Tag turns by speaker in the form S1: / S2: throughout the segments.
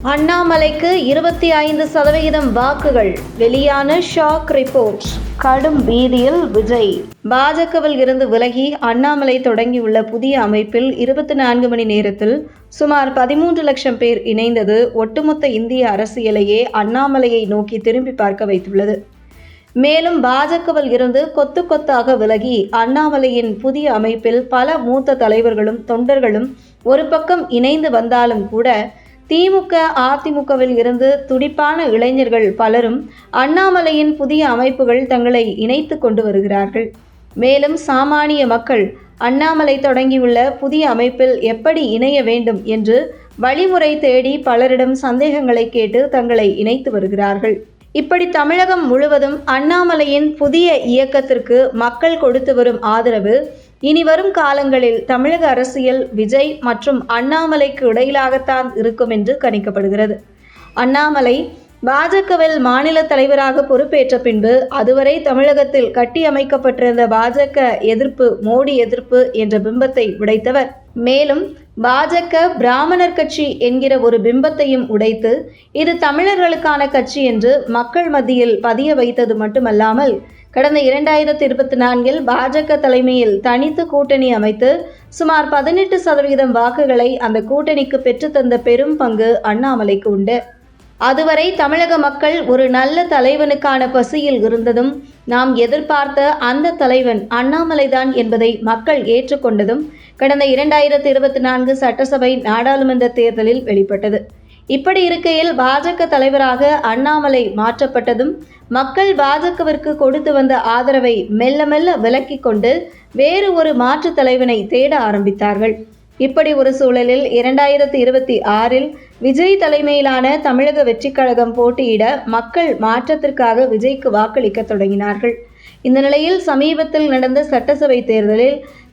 S1: அண்ணாமலைக்கு 25% வாக்குகள். வெளியான ஷாக் ரிப்போர்ட். கடும் பீதியில் விஜய். பாஜகவில் இருந்து விலகி அண்ணாமலை தொடங்கியுள்ள புதிய அமைப்பில் 24 மணி நேரத்தில் சுமார் 13 லட்சம் பேர் இணைந்தது ஒட்டுமொத்த இந்திய அரசியலையே அண்ணாமலையை நோக்கி திரும்பி பார்க்க வைத்துள்ளது. மேலும் பாஜகவில் இருந்து கொத்து கொத்தாக விலகி அண்ணாமலையின் புதிய அமைப்பில் பல மூத்த தலைவர்களும் தொண்டர்களும் ஒரு பக்கம் இணைந்து வந்தாலும் கூட திமுக அதிமுகவில் இருந்து துடிப்பான இளைஞர்கள் பலரும் அண்ணாமலையின் புதிய அமைப்புகள் தங்களை இணைத்து கொண்டு வருகிறார்கள். மேலும் சாமானிய மக்கள் அண்ணாமலை தொடங்கியுள்ள புதிய அமைப்பில் எப்படி இணைய வேண்டும் என்று வழிமுறை தேடி பலரிடம் சந்தேகங்களை கேட்டு தங்களை இணைத்து வருகிறார்கள். இப்படி தமிழகம் முழுவதும் அண்ணாமலையின் புதிய இயக்கத்திற்கு மக்கள் கொடுத்து வரும் ஆதரவு இனி வரும் காலங்களில் தமிழக அரசியல் விஜய் மற்றும் அண்ணாமலைக்கு இடையிலாகத்தான் இருக்கும் என்று கணிக்கப்படுகிறது. அண்ணாமலை பாஜகவில் மாநில தலைவராக பொறுப்பேற்ற பின்பு அதுவரை தமிழகத்தில் கட்டியமைக்கப்பட்டிருந்த பாஜக எதிர்ப்பு, மோடி எதிர்ப்பு என்ற பிம்பத்தை உடைத்தவர். மேலும் பாஜக பிராமணர் கட்சி என்கிற ஒரு பிம்பத்தையும் உடைத்து இது தமிழர்களுக்கான கட்சி என்று மக்கள் மத்தியில் பதிய வைத்தது மட்டுமல்லாமல் கடந்த 2024 பாஜக தலைமையில் தனித்து கூட்டணி அமைத்து சுமார் 18% வாக்குகளை அந்த கூட்டணிக்கு பெற்றுத்தந்த பெரும் பங்கு அண்ணாமலைக்கு உண்டு. அதுவரை தமிழக மக்கள் ஒரு நல்ல தலைவனுக்கான பசியில் இருந்ததும் நாம் எதிர்பார்த்த அந்த தலைவன் அண்ணாமலைதான் என்பதை மக்கள் ஏற்றுக்கொண்டதும் கடந்த 2024 சட்டசபை நாடாளுமன்ற தேர்தலில் வெளிப்பட்டது. இப்படி இருக்கையில் பாஜக தலைவராக அண்ணாமலை மாற்றப்பட்டதும் மக்கள் பாஜகவிற்கு கொடுத்து வந்த ஆதரவை மெல்ல மெல்ல விலக்கி கொண்டு வேறு ஒரு மாற்று தலைவனை தேட ஆரம்பித்தார்கள். இப்படி ஒரு சூழலில் 2026 விஜய் தலைமையிலான தமிழக வெற்றி கழகம் போட்டியிட மக்கள் மாற்றத்திற்காக விஜய்க்கு வாக்களிக்க தொடங்கினார்கள். இந்த நிலையில் சமீபத்தில் நடந்த சட்டசபை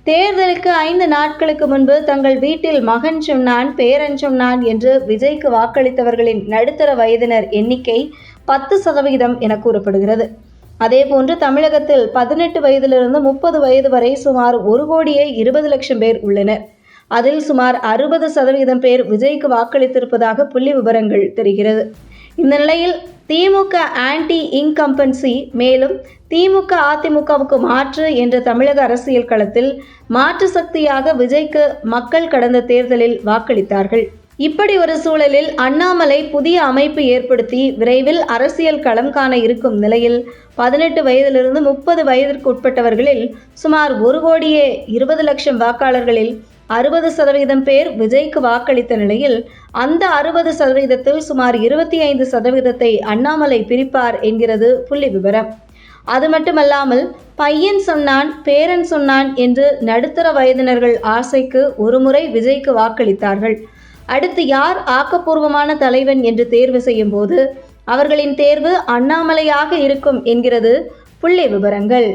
S1: தேர்தலுக்கு 5 நாட்களுக்கு முன்பு தங்கள் வீட்டில் மகன் சொன்னான், பேரன் சொன்னான் என்று விஜய்க்கு வாக்களித்தவர்களின் நடுத்தர வயதினர் எண்ணிக்கை 10% என கூறப்படுகிறது. அதேபோன்று தமிழகத்தில் 18 வயதிலிருந்து 30 வயது வரை சுமார் 1,20,00,000 பேர் உள்ளனர். அதில் சுமார் 60% பேர் விஜய்க்கு வாக்களித்திருப்பதாக புள்ளி விவரங்கள் தெரிகிறது. இந்த நிலையில் திமுக ஆன்டி இன்கம்பன்சி, மேலும் திமுக அதிமுகவுக்கு மாற்று என்ற தமிழக அரசியல் களத்தில் மாற்று சக்தியாக விஜய்க்கு மக்கள் கடந்த தேர்தலில் வாக்களித்தார்கள். இப்படி ஒரு சூழலில் அண்ணாமலை புதிய அமைப்பு ஏற்படுத்தி விரைவில் அரசியல் களம் காண இருக்கும் நிலையில் 18 வயதிலிருந்து 30 வயதிற்கு உட்பட்டவர்களில் சுமார் 1,20,00,000 வாக்காளர்களில் 60% பேர் விஜய்க்கு வாக்களித்த நிலையில் அந்த 60%த்தில் சுமார் 25%ஐ அண்ணாமலை பிரிப்பார் என்கிறது புள்ளி விவரம். அது மட்டுமல்லாமல் பையன் சொன்னான், பேரன் சொன்னான் என்று நடுத்தர வயதினர்கள் ஆசைக்கு ஒருமுறை விஜய்க்கு வாக்களித்தார்கள். அடுத்து யார் ஆக்கப்பூர்வமான தலைவன் என்று தேர்வு செய்யும் போது அவர்களின் தேர்வு அண்ணாமலையாக இருக்கும் என்கிறது புள்ளி விவரங்கள்.